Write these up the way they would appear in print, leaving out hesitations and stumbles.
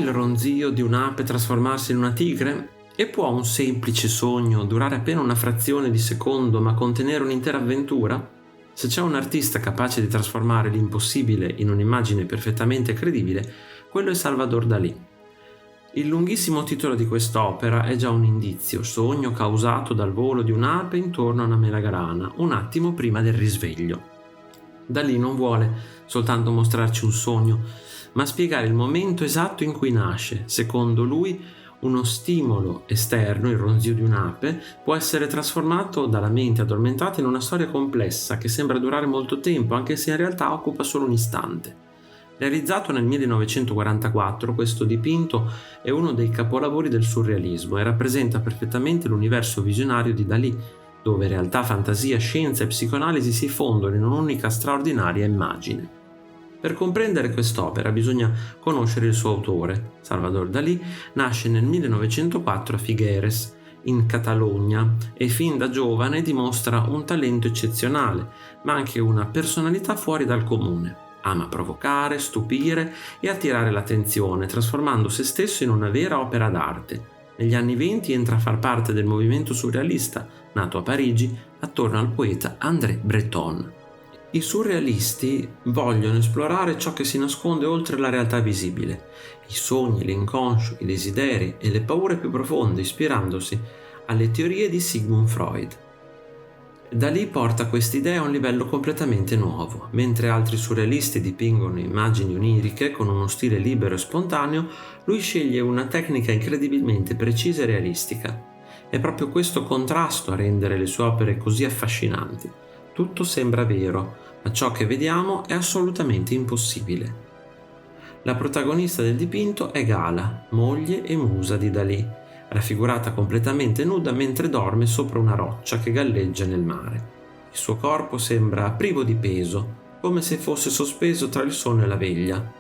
il ronzio di un'ape trasformarsi in una tigre? E può un semplice sogno durare appena una frazione di secondo ma contenere un'intera avventura? Se c'è un artista capace di trasformare l'impossibile in un'immagine perfettamente credibile, quello è Salvador Dalì. Il lunghissimo titolo di quest'opera è già un indizio: sogno causato dal volo di un'ape intorno a una melagrana, un attimo prima del risveglio. Dalì non vuole soltanto mostrarci un sogno, ma spiegare il momento esatto in cui nasce. Secondo lui, uno stimolo esterno, il ronzio di un'ape, può essere trasformato dalla mente addormentata in una storia complessa che sembra durare molto tempo, anche se in realtà occupa solo un istante. Realizzato nel 1944, questo dipinto è uno dei capolavori del surrealismo e rappresenta perfettamente l'universo visionario di Dalì, dove realtà, fantasia, scienza e psicoanalisi si fondono in un'unica straordinaria immagine. Per comprendere quest'opera bisogna conoscere il suo autore. Salvador Dalì nasce nel 1904 a Figueres, in Catalogna, e fin da giovane dimostra un talento eccezionale, ma anche una personalità fuori dal comune. Ama provocare, stupire e attirare l'attenzione, trasformando se stesso in una vera opera d'arte. Negli anni '20 entra a far parte del movimento surrealista, nato a Parigi attorno al poeta André Breton. I surrealisti vogliono esplorare ciò che si nasconde oltre la realtà visibile, i sogni, l'inconscio, i desideri e le paure più profonde, ispirandosi alle teorie di Sigmund Freud. Dalì porta quest'idea a un livello completamente nuovo. Mentre altri surrealisti dipingono immagini oniriche con uno stile libero e spontaneo, lui sceglie una tecnica incredibilmente precisa e realistica. È proprio questo contrasto a rendere le sue opere così affascinanti. Tutto sembra vero, ma ciò che vediamo è assolutamente impossibile. La protagonista del dipinto è Gala, moglie e musa di Dalì, raffigurata completamente nuda mentre dorme sopra una roccia che galleggia nel mare. Il suo corpo sembra privo di peso, come se fosse sospeso tra il sonno e la veglia.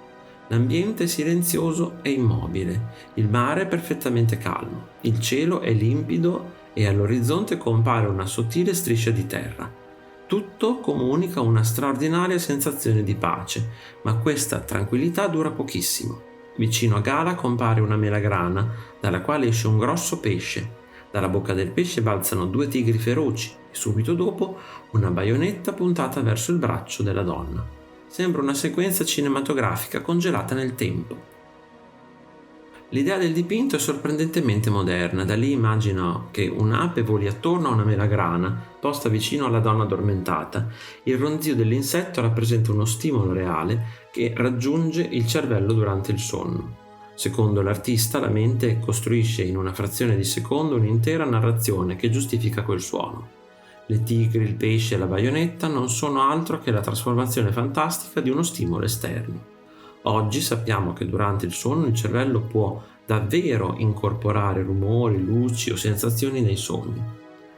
L'ambiente è silenzioso e immobile, il mare è perfettamente calmo, il cielo è limpido e all'orizzonte compare una sottile striscia di terra. Tutto comunica una straordinaria sensazione di pace, ma questa tranquillità dura pochissimo. Vicino a Gala compare una melagrana, dalla quale esce un grosso pesce. Dalla bocca del pesce balzano 2 tigri feroci e subito dopo una baionetta puntata verso il braccio della donna. Sembra una sequenza cinematografica congelata nel tempo. L'idea del dipinto è sorprendentemente moderna. Dalì immagina che un'ape voli attorno a una melagrana posta vicino alla donna addormentata. Il ronzio dell'insetto rappresenta uno stimolo reale che raggiunge il cervello durante il sonno. Secondo l'artista, la mente costruisce in una frazione di secondo un'intera narrazione che giustifica quel suono. Le tigri, il pesce e la baionetta non sono altro che la trasformazione fantastica di uno stimolo esterno. Oggi sappiamo che durante il sonno il cervello può davvero incorporare rumori, luci o sensazioni nei sogni.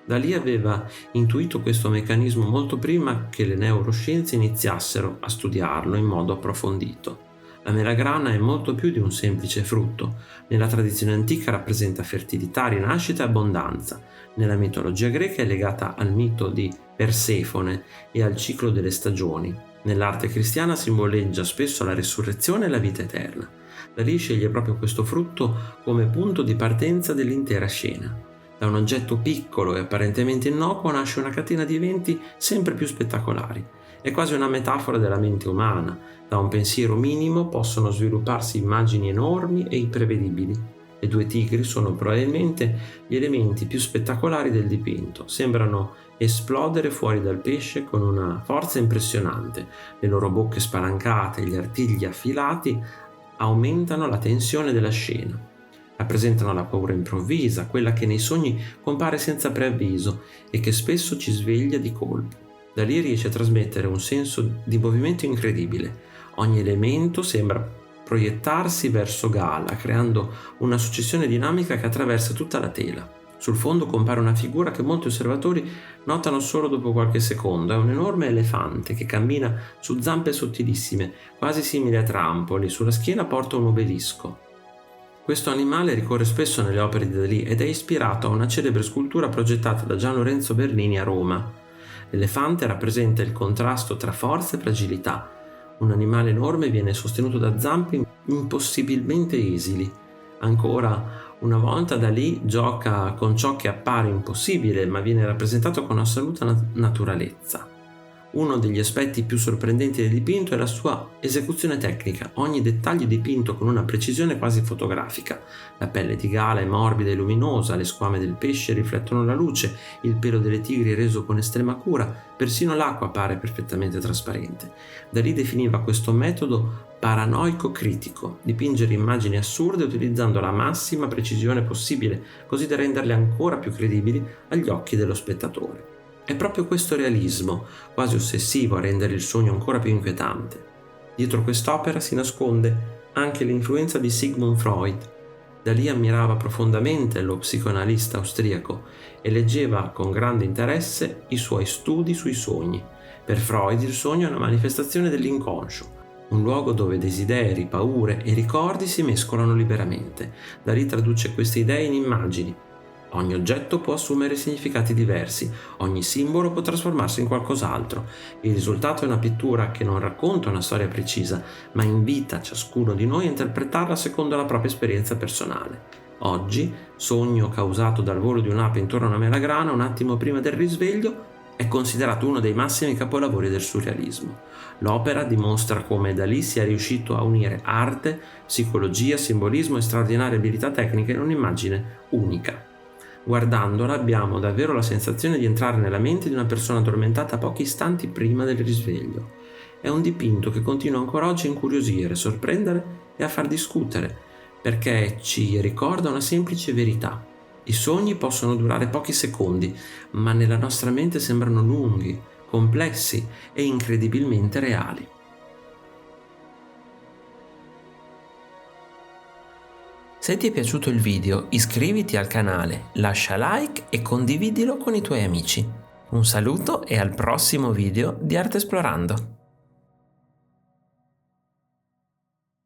Dalì aveva intuito questo meccanismo molto prima che le neuroscienze iniziassero a studiarlo in modo approfondito. La melagrana è molto più di un semplice frutto. Nella tradizione antica rappresenta fertilità, rinascita e abbondanza. Nella mitologia greca è legata al mito di Persefone e al ciclo delle stagioni. Nell'arte cristiana simboleggia spesso la risurrezione e la vita eterna. Dalì sceglie proprio questo frutto come punto di partenza dell'intera scena. Da un oggetto piccolo e apparentemente innocuo nasce una catena di eventi sempre più spettacolari. È quasi una metafora della mente umana. Da un pensiero minimo possono svilupparsi immagini enormi e imprevedibili. Le 2 tigri sono probabilmente gli elementi più spettacolari del dipinto. Sembrano esplodere fuori dal pesce con una forza impressionante. Le loro bocche spalancate e gli artigli affilati aumentano la tensione della scena. Rappresentano la paura improvvisa, quella che nei sogni compare senza preavviso e che spesso ci sveglia di colpo. Dalì riesce a trasmettere un senso di movimento incredibile. Ogni elemento sembra proiettarsi verso Gala, creando una successione dinamica che attraversa tutta la tela. Sul fondo compare una figura che molti osservatori notano solo dopo qualche secondo. È un enorme elefante che cammina su zampe sottilissime, quasi simili a trampoli. Sulla schiena porta un obelisco. Questo animale ricorre spesso nelle opere di Dalì ed è ispirato a una celebre scultura progettata da Gian Lorenzo Bernini a Roma. L'elefante rappresenta il contrasto tra forza e fragilità, Un animale enorme viene sostenuto da zampe impossibilmente esili. Ancora una volta Dalì gioca con ciò che appare impossibile, ma viene rappresentato con assoluta naturalezza. Uno degli aspetti più sorprendenti del dipinto è la sua esecuzione tecnica, ogni dettaglio è dipinto con una precisione quasi fotografica. La pelle di gala è morbida e luminosa, le squame del pesce riflettono la luce, il pelo delle tigri è reso con estrema cura, persino l'acqua pare perfettamente trasparente. Dalì definiva questo metodo paranoico critico, dipingere immagini assurde utilizzando la massima precisione possibile, così da renderle ancora più credibili agli occhi dello spettatore. È proprio questo realismo, quasi ossessivo, a rendere il sogno ancora più inquietante. Dietro quest'opera si nasconde anche l'influenza di Sigmund Freud. Dalì ammirava profondamente lo psicoanalista austriaco e leggeva con grande interesse i suoi studi sui sogni. Per Freud il sogno è una manifestazione dell'inconscio, un luogo dove desideri, paure e ricordi si mescolano liberamente. Dalì traduce queste idee in immagini. Ogni oggetto può assumere significati diversi, ogni simbolo può trasformarsi in qualcos'altro. Il risultato è una pittura che non racconta una storia precisa, ma invita ciascuno di noi a interpretarla secondo la propria esperienza personale. Oggi, Sogno causato dal volo di un'ape intorno a una melagrana un attimo prima del risveglio è considerato uno dei massimi capolavori del surrealismo. L'opera dimostra come Dalì sia riuscito a unire arte, psicologia, simbolismo e straordinarie abilità tecniche in un'immagine unica. Guardandola abbiamo davvero la sensazione di entrare nella mente di una persona addormentata pochi istanti prima del risveglio. È un dipinto che continua ancora oggi a incuriosire, sorprendere e a far discutere, perché ci ricorda una semplice verità. I sogni possono durare pochi secondi, ma nella nostra mente sembrano lunghi, complessi e incredibilmente reali. Se ti è piaciuto il video, iscriviti al canale, lascia like e condividilo con i tuoi amici. Un saluto e al prossimo video di Arte Esplorando!